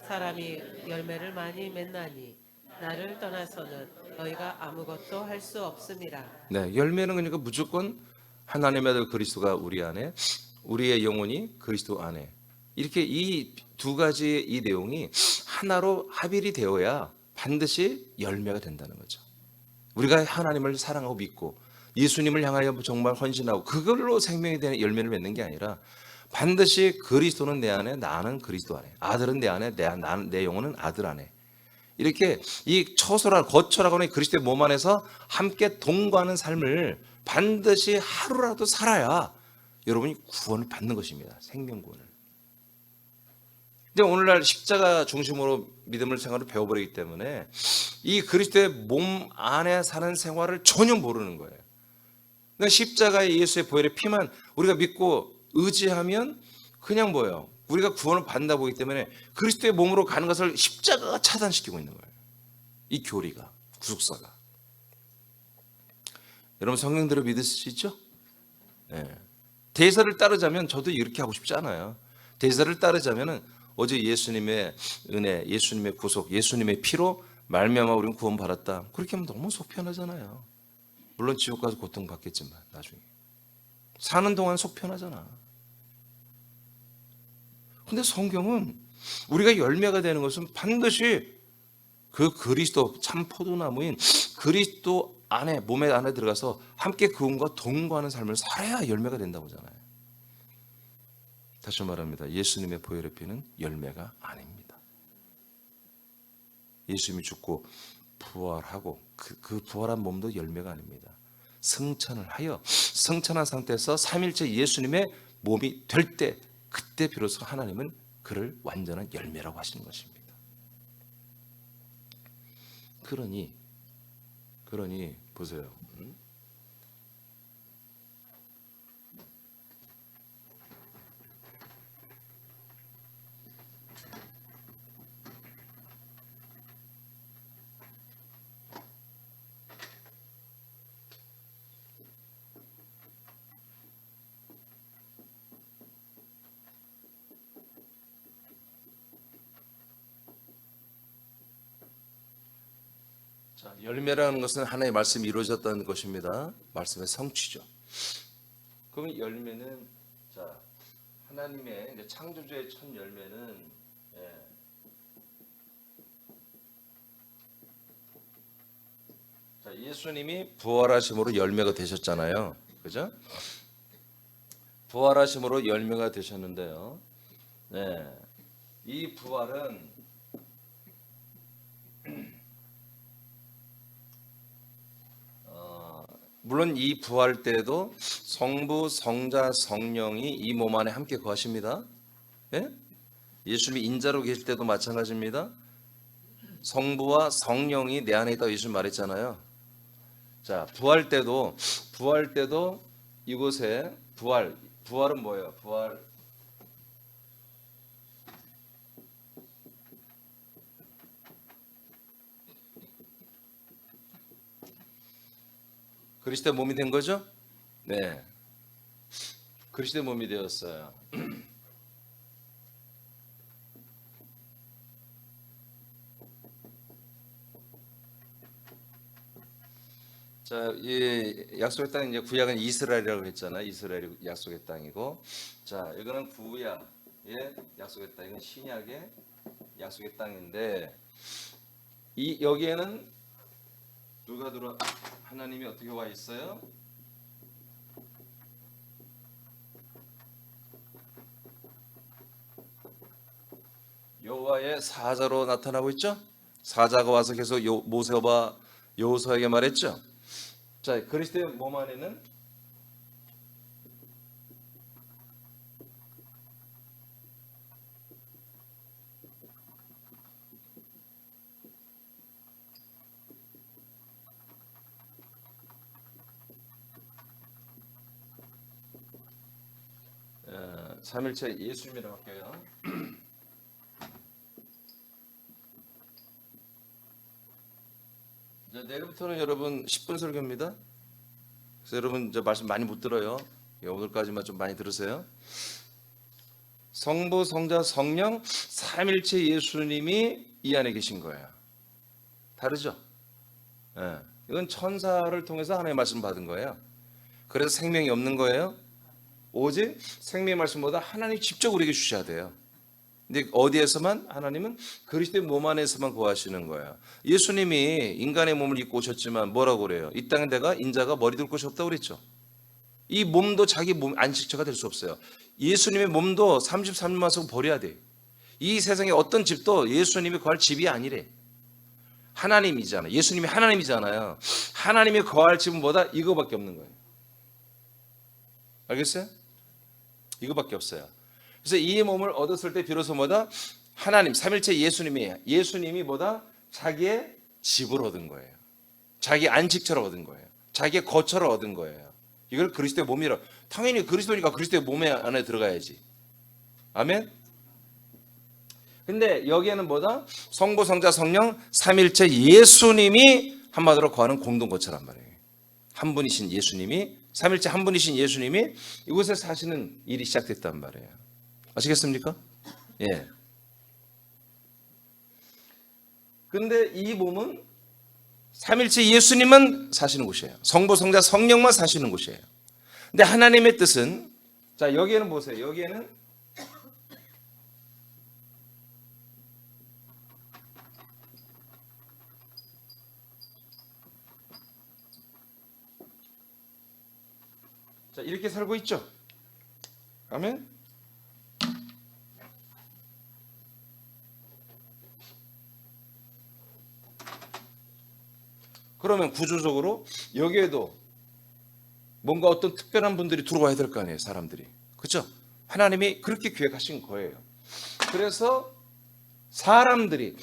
사람이 열매를 많이 맺나니 나를 떠나서는 너희가 아무것도 할 수 없음이라. 네, 열매는 그러니까 무조건 하나님의 아들 그리스도가 우리 안에, 우리의 영혼이 그리스도 안에, 이렇게 이 두 가지의 이 내용이 하나로 합일이 되어야 반드시 열매가 된다는 거죠. 우리가 하나님을 사랑하고 믿고 예수님을 향하여 정말 헌신하고 그걸로 생명이 되는 열매를 맺는 게 아니라 반드시 그리스도는 내 안에, 나는 그리스도 안에, 아들은 내 안에, 내 영혼은 아들 안에, 이렇게 이 처소라 거처라고는 그리스도의 몸 안에서 함께 동거하는 삶을 반드시 하루라도 살아야 여러분이 구원을 받는 것입니다. 생명구원을. 근데 오늘날 십자가 중심으로 믿음을 생활을 배워버리기 때문에 이 그리스도의 몸 안에 사는 생활을 전혀 모르는 거예요. 그러니까 십자가의 예수의 보혈의 피만 우리가 믿고 의지하면 그냥 뭐예요? 우리가 구원을 받는다 보기 때문에 그리스도의 몸으로 가는 것을 십자가가 차단시키고 있는 거예요. 이 교리가, 구속사가. 여러분 성경대로 믿으시죠? 네. 대사를 따르자면 저도 이렇게 하고 싶지 않아요. 대사를 따르자면은 어제 예수님의 은혜, 예수님의 구속, 예수님의 피로 말미암아 우리는 구원받았다. 그렇게 하면 너무 속 편하잖아요. 물론 지옥 가서 고통받겠지만 나중에. 사는 동안 속 편하잖아. 근데 성경은 우리가 열매가 되는 것은 반드시 그 그리스도 참 포도나무인 그리스도 안에 몸에 안에 들어가서 함께 그분과 동거하는 삶을 살아야 열매가 된다고 하잖아요. 다시 말합니다. 예수님의 보혈의 피는 열매가 아닙니다. 예수님이 죽고 부활하고 그 부활한 몸도 열매가 아닙니다. 승천을 하여 승천한 상태에서 삼일째 예수님의 몸이 될 때 그때 비로소 하나님은 그를 완전한 열매라고 하시는 것입니다. 그러니 보세요. 자, 열매라는 것은 하나님의 말씀이 이루어졌다는 것입니다. 말씀의 성취죠. 그러면 열매는 자 하나님의 이제 창조주의 첫 열매는 자 예수님이 부활하심으로 열매가 되셨잖아요. 그죠? 부활하심으로 열매가 되셨는데요. 네, 이 부활은 물론 이 부활 때도 성부, 성자, 성령이 이 몸 안에 함께 거하십니다. 예? 예수님이 인자로 계실 때도 마찬가지입니다. 성부와 성령이 내 안에 있다고 예수님 말했잖아요. 자, 부활 때도 이곳에 부활은 뭐예요? 부활 그리스도의 몸이 된 거죠? 네. 그리스도의 몸이 되었어요. 자, 이 약속의 땅 이제 구약은 이스라엘이라고 했잖아요. 이스라엘이 약속의 땅이고, 자, 이거는 구약의 약속의 땅, 이건 신약의 약속의 땅인데, 이 여기에는 누가 들어? 하나님이 어떻게 와 있어요? 여호와의 사자로 나타나고 있죠. 사자가 와서 계속 모세와 여호수아에게 말했죠. 자, 그리스도의 몸 안에는 삼일체 예수님이라고 할게요. 자, 내일부터는 여러분 10분 설교입니다. 그래서 여러분 저 말씀 많이 못 들어요. 오늘까지만 좀 많이 들으세요. 성부, 성자, 성령 삼일체 예수님이 이 안에 계신 거예요. 다르죠? 예. 이건 천사를 통해서 하나님의 말씀 받은 거예요. 그래서 생명이 없는 거예요. 오직 생명의 말씀보다 하나님 직접 우리에게 주셔야 돼요. 근데 어디에서만? 하나님은 그리스도의 몸 안에서만 거하시는 거예요. 예수님이 인간의 몸을 입고 오셨지만 뭐라고 그래요? 이 땅에 내가 인자가 머리 둘 곳이 없다고 그랬죠. 이 몸도 자기 몸 안식처가 될 수 없어요. 예수님의 몸도 33년만 쓰고 버려야 돼. 이 세상에 어떤 집도 예수님이 거할 집이 아니래. 하나님이잖아요. 예수님이 하나님이잖아요. 하나님이 거할 집은 뭐다? 이거밖에 없는 거예요. 알겠어요? 이거밖에 없어요. 그래서 이 몸을 얻었을 때 비로소 뭐다? 하나님, 삼일체 예수님이 뭐다? 자기의 집을 얻은 거예요. 자기 안식처를 얻은 거예요. 자기의 거처를 얻은 거예요. 이걸 그리스도의 몸이라. 당연히 그리스도니까 그리스도의 몸 안에 들어가야지. 아멘? 근데 여기에는 뭐다? 성부, 성자, 성령, 삼일체 예수님이 한마디로 거하는 공동거처란 말이에요. 한 분이신 예수님이, 삼일체 한 분이신 예수님이 이곳에 사시는 일이 시작됐단 말이에요. 아시겠습니까? 예. 근데 이 몸은 삼일체 예수님만 사시는 곳이에요. 성부, 성자, 성령만 사시는 곳이에요. 근데 하나님의 뜻은, 자, 여기에는 보세요. 여기에는 자, 이렇게 살고 있죠. 아멘. 그러면 구조적으로 여기에도 뭔가 어떤 특별한 분들이 들어와야 될 거 아니에요, 사람들이. 그렇죠? 하나님이 그렇게 계획하신 거예요. 그래서 사람들이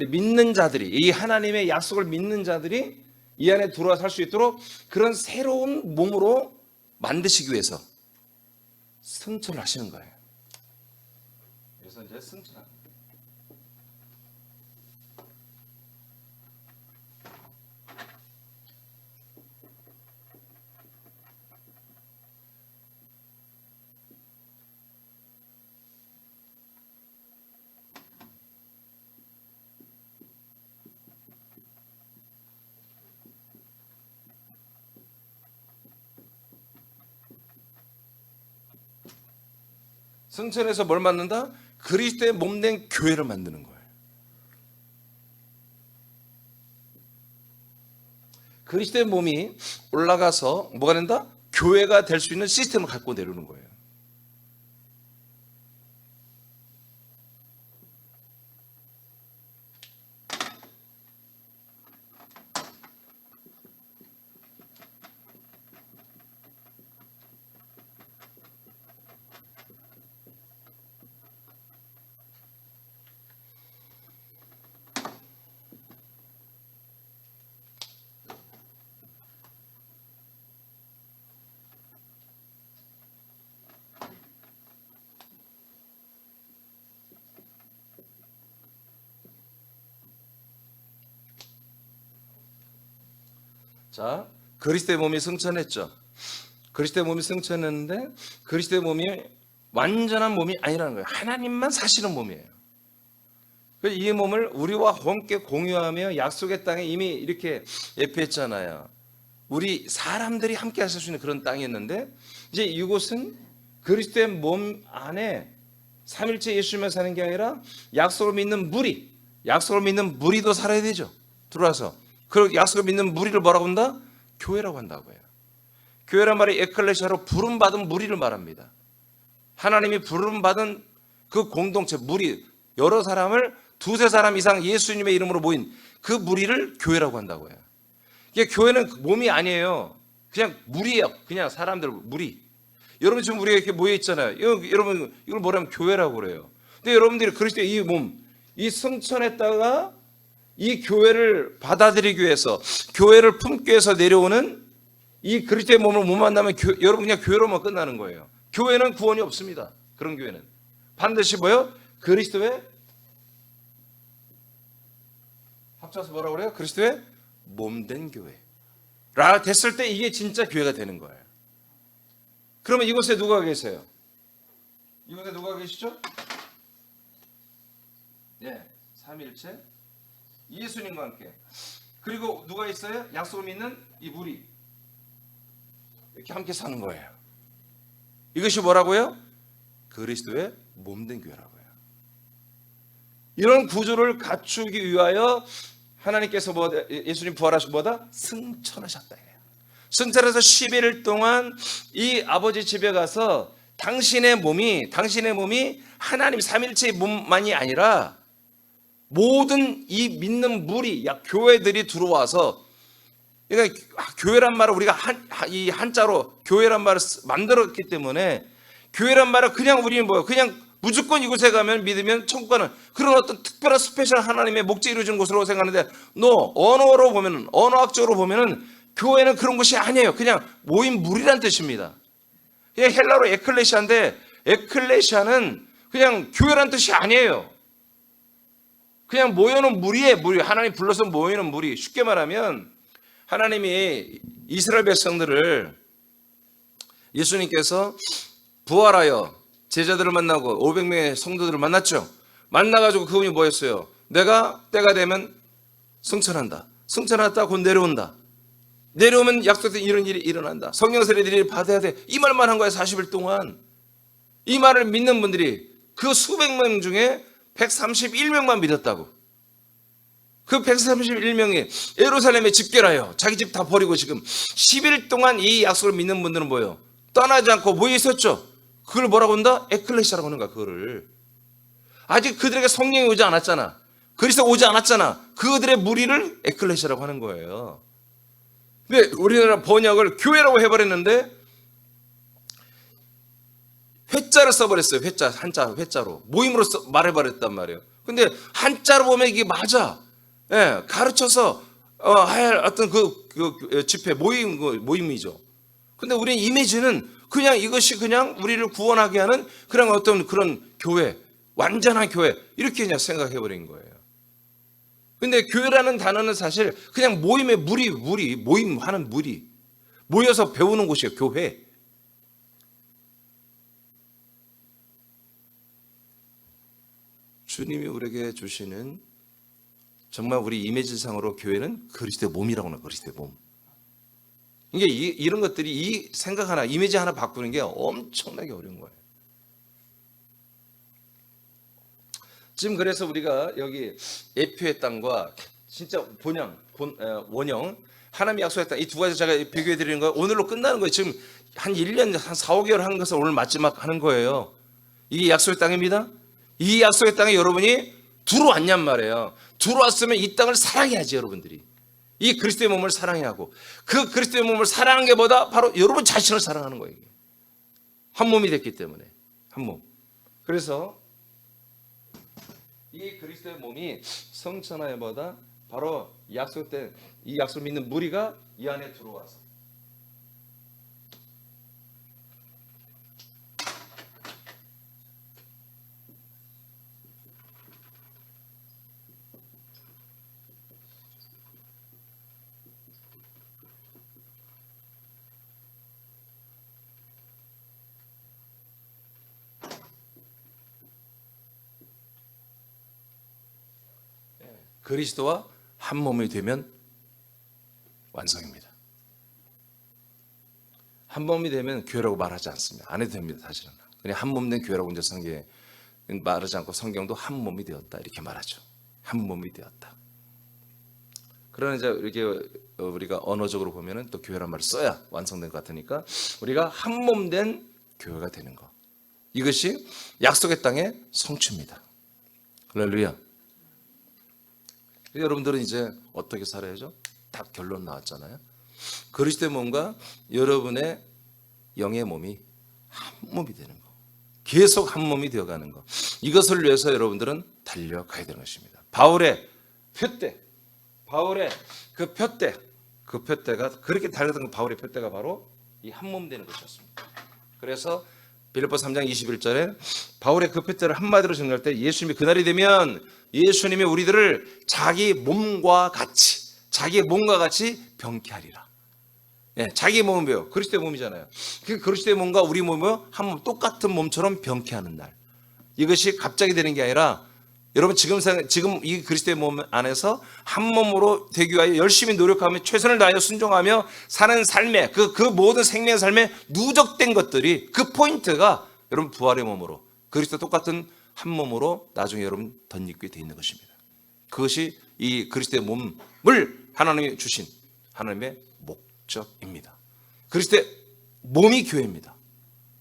믿는 자들이, 이 하나님의 약속을 믿는 자들이 이 안에 들어와 살 수 있도록 그런 새로운 몸으로 만드시기 위해서 승천을 하시는 거예요. 그래서 이제 승천하는 거예요. 승천해서 뭘 만든다? 그리스도의 몸된 교회를 만드는 거예요. 그리스도의 몸이 올라가서 뭐가 된다? 교회가 될 수 있는 시스템을 갖고 내려오는 거예요. 자, 그리스도의 몸이 승천했죠. 그리스도의 몸이 승천했는데 그리스도의 몸이 완전한 몸이 아니라는 거예요. 하나님만 사시는 몸이에요. 이 몸을 우리와 함께 공유하며 약속의 땅에 이미 이렇게 예표했잖아요. 우리 사람들이 함께 하실 수 있는 그런 땅이었는데 이제 이곳은 그리스도의 몸 안에 삼일체 예수님만 사는 게 아니라 약속을 믿는 무리도 살아야 되죠. 들어와서 그 약속을 믿는 무리를 뭐라고 한다? 교회라고 한다고 해요. 교회란 말이 에클레시아로 부름받은 무리를 말합니다. 하나님이 부름받은 그 공동체 무리, 여러 사람을 두세 사람 이상 예수님의 이름으로 모인 그 무리를 교회라고 한다고 해요. 이게 교회는 몸이 아니에요. 그냥 무리예요. 그냥 사람들 무리. 여러분 지금 우리가 이렇게 모여 있잖아요. 여러분 이걸 뭐라면 교회라고 그래요. 근데 여러분들이 그리스도의 이 몸, 이 승천했다가 이 교회를 받아들이기 위해서, 교회를 품기 위해서 내려오는 이 그리스도의 몸을 못 만나면 여러분 그냥 교회로만 끝나는 거예요. 교회는 구원이 없습니다. 그런 교회는 반드시 뭐요? 그리스도의 합쳐서 뭐라고 그래요? 그리스도의 몸된 교회라 됐을 때 이게 진짜 교회가 되는 거예요. 그러면 이곳에 누가 계세요? 이곳에 누가 계시죠? 예, 삼위일체 예수님과 함께. 그리고 누가 있어요? 약속을 믿는 이 무리. 이렇게 함께 사는 거예요. 이것이 뭐라고요? 그리스도의 몸된 교회라고요. 이런 구조를 갖추기 위하여 하나님께서 예수님 부활하시고 뭐다? 승천하셨다. 승천해서 11일 동안 이 아버지 집에 가서 당신의 몸이 하나님 삼일체의 몸만이 아니라 모든 이 믿는 무리, 교회들이 들어와서, 그러니까 교회란 말을 우리가 이 한자로 교회란 말을 만들었기 때문에, 교회란 말은 그냥 우리는 뭐예요? 그냥 무조건 이곳에 가면 믿으면 천국 가는 그런 어떤 특별한 스페셜 하나님의 목적이 이루어지는 곳으로 생각하는데, 언어학적으로 보면은 교회는 그런 것이 아니에요. 그냥 모인 무리란 뜻입니다. 그냥 헬라로 에클레시아인데, 에클레시아는 그냥 교회란 뜻이 아니에요. 그냥 모여놓은 무리에 무리, 하나님 불러서 모이는 무리. 쉽게 말하면 하나님이 이스라엘 백성들을, 예수님께서 부활하여 제자들을 만나고 500명의 성도들을 만났죠. 만나가지고 그분이 뭐였어요? 내가 때가 되면 승천한다. 승천하다 곧 내려온다. 내려오면 약속된 이런 일이 일어난다. 성령 세례들이 받아야 돼. 이 말만 한 거야. 40일 동안. 이 말을 믿는 분들이 그 수백 명 중에 131명만 믿었다고. 그 131명이 예루살렘에 집결하여 자기 집 다 버리고 지금 10일 동안 이 약속을 믿는 분들은 뭐예요? 떠나지 않고 모여 있었죠. 그걸 뭐라고 한다? 에클레시아라고 하는 거야. 그거를 아직 그들에게 성령이 오지 않았잖아. 그리스도가 오지 않았잖아. 그들의 무리를 에클레시아라고 하는 거예요. 근데 우리나라 번역을 교회라고 해버렸는데 회자를 써버렸어요. 한자로 모임으로 말해버렸단 말이에요. 근데 한자로 보면 이게 맞아. 예, 가르쳐서 할 어떤 그 집회 모임이죠. 근데 우리는 이미지는 그냥 이것이 그냥 우리를 구원하게 하는 그런 어떤 그런 교회, 완전한 교회 이렇게 그냥 생각해버린 거예요. 근데 교회라는 단어는 사실 그냥 모임의 모임하는 무리, 모여서 배우는 곳이에요. 교회. 주님이 우리에게 주시는 정말 우리 이미지상으로 교회는 그리스도의 몸이라고 하는, 그리스도의 몸. 이게 이런 것들이 이 생각 하나, 이미지 하나 바꾸는 게 엄청나게 어려운 거예요. 지금 그래서 우리가 여기 예표의 땅과 진짜 원형, 하나님이 약속의 땅, 이 두 가지 제가 비교해 드리는 거예요. 오늘로 끝나는 거예요. 지금 한 1년, 한 4, 5개월 한 것을 오늘 마지막 하는 거예요. 이게 약속의 땅입니다. 이 약속의 땅에 여러분이 들어왔냔 말이에요. 들어왔으면 이 땅을 사랑해야지, 여러분들이. 이 그리스도의 몸을 사랑해야 하고, 그 그리스도의 몸을 사랑하는 게 뭐다? 바로 여러분 자신을 사랑하는 거예요. 한 몸이 됐기 때문에. 한 몸. 그래서 이 그리스도의 몸이 성천하여 뭐다? 바로 약속된 이 약속 믿는 무리가 이 안에 들어와서 그리스도와 한 몸이 되면 완성입니다. 한 몸이 되면 교회라고 말하지 않습니다. 안 해도 됩니다. 사실은 그냥 한 몸 된 교회라고 이제 성경에 말하지 않고 성경도 한 몸이 되었다 이렇게 말하죠. 한 몸이 되었다. 그러나 이제 이렇게 우리가 언어적으로 보면은 또 교회란 말을 써야 완성된 것 같으니까 우리가 한 몸 된 교회가 되는 거, 이것이 약속의 땅의 성취입니다. 할렐루야. 여러분들은 이제 어떻게 살아야죠? 딱 결론 나왔잖아요. 그리스도의 몸과 여러분의 영의 몸이 한 몸이 되는 거, 계속 한 몸이 되어가는 거, 이것을 위해서 여러분들은 달려가야 되는 것입니다. 바울의 표대, 그 표대가 그렇게 달렸던 바울의 표대가 바로 이 한 몸 되는 것이었습니다. 그래서 빌립보서 3장 21절에 바울의 그 표대를 한마디로 정리할 때, 예수님이 그날이 되면 예수님이 우리들을 자기 몸과 같이 병케 하리라. 예, 자기 몸은 뭐예요? 그리스도의 몸이잖아요. 그 그리스도의 몸과 우리 몸을 한 몸 똑같은 몸처럼 병케하는 날. 이것이 갑자기 되는 게 아니라 여러분 지금 이 그리스도의 몸 안에서 한 몸으로 되기 위하여 열심히 노력하며 최선을 다하여 순종하며 사는 삶에 그 모든 생명의 삶에 누적된 것들이 그 포인트가 여러분 부활의 몸으로 그리스도 똑같은 한 몸으로 나중에 여러분 덧입게 되어 있는 것입니다. 그것이 이 그리스도의 몸을 하나님이 주신 하나님의 목적입니다. 그리스도의 몸이 교회입니다.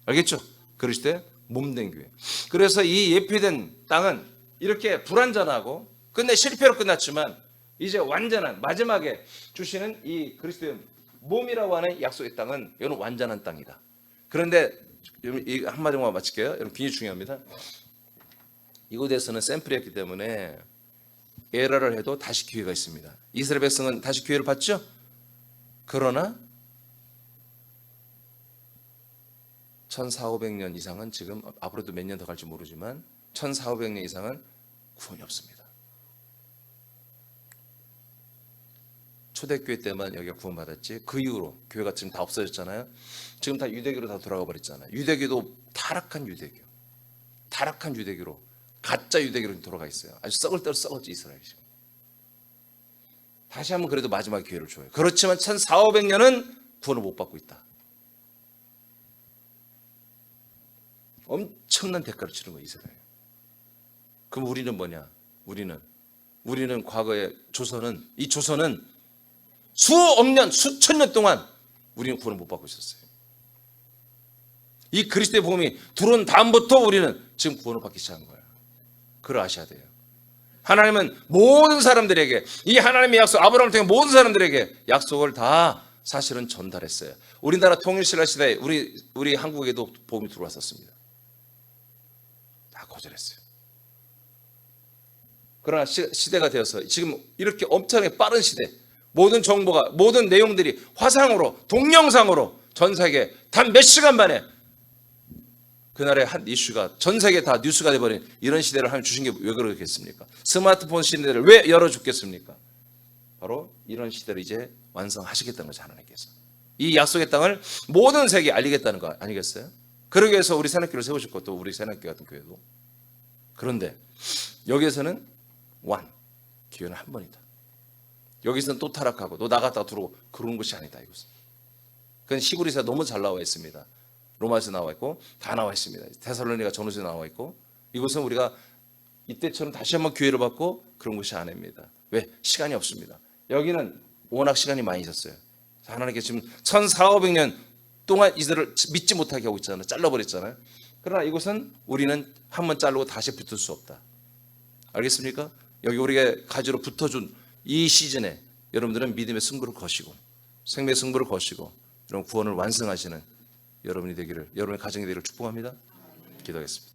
알겠죠? 그리스도의 몸된 교회. 그래서 이 예표된 땅은 이렇게 불완전하고 끝내 실패로 끝났지만 이제 완전한 마지막에 주시는 이 그리스도의 몸이라고 하는 약속의 땅은 이건 완전한 땅이다. 그런데 이 한마디만 마칠게요. 여러분 굉장히 중요합니다. 이곳에서는 샘플이었기 때문에 에러를 해도 다시 기회가 있습니다. 이스라엘 백성은 다시 기회를 받죠. 그러나 1400~500년 이상은 지금 앞으로도 몇 년 더 갈지 모르지만 1400~500년 이상은 구원이 없습니다. 초대교회 때만 여기가 구원받았지 그 이후로 교회가 지금 다 없어졌잖아요. 지금 다 유대교로 다 돌아가 버렸잖아요. 유대교도 타락한 유대교로 가짜 유대교로 돌아가 있어요. 아주 썩을 대로 썩었지 이스라엘이. 다시 한번 그래도 마지막 기회를 줘요. 그렇지만 1400~500년은 구원을 못 받고 있다. 엄청난 대가를 치른 거예요 이스라엘. 그럼 우리는 뭐냐? 우리는 과거에 이 조선은 수억 년, 수천 년 동안 우리는 구원을 못 받고 있었어요. 이 그리스도의 복음이 들어온 다음부터 우리는 지금 구원을 받기 시작한 거예요. 그걸 아셔야 돼요. 하나님은 모든 사람들에게 이 하나님의 약속, 아브라함을 통해 모든 사람들에게 약속을 다 사실은 전달했어요. 우리나라 통일신라 시대에 우리 한국에도 복음이 들어왔었습니다. 다 거절했어요. 그러나 시대가 되어서 지금 이렇게 엄청나게 빠른 시대, 모든 정보가, 모든 내용들이 화상으로, 동영상으로 전 세계 단 몇 시간 만에 그날의 한 이슈가 전 세계 다 뉴스가 돼버린 이런 시대를 하나님 주신 게 왜 그러겠습니까? 스마트폰 시대를 왜 열어줬겠습니까? 바로 이런 시대를 이제 완성하시겠다는 거죠. 하나님께서 이 약속의 땅을 모든 세계에 알리겠다는 거 아니겠어요? 그러기 위해서 우리 새학교를 세우셨고 또 우리 새학교 같은 교회도. 그런데 여기에서는 기회는 한 번이다. 여기서는 또 타락하고 또 나갔다가 들어오고 그런 것이 아니다. 이것은 그건 히브리서에 너무 잘 나와 있습니다. 로마에서 나와 있고 다 나와 있습니다. 데살로니가 전후서에 나와 있고 이것은 우리가 이때처럼 다시 한번 기회를 받고 그런 것이 아닙니다. 왜? 시간이 없습니다. 여기는 워낙 시간이 많이 있었어요. 하나님께서 지금 1400~500년 동안 이들을 믿지 못하게 하고 있잖아요. 잘라버렸잖아요. 그러나 이곳은 우리는 한번 자르고 다시 붙을 수 없다. 알겠습니까? 여기 우리가 가지로 붙어준 이 시즌에 여러분들은 믿음의 승부를 거시고 생명의 승부를 거시고 여러분 구원을 완성하시는 여러분이 되기를, 여러분의 가정이 되기를 축복합니다. 기도하겠습니다.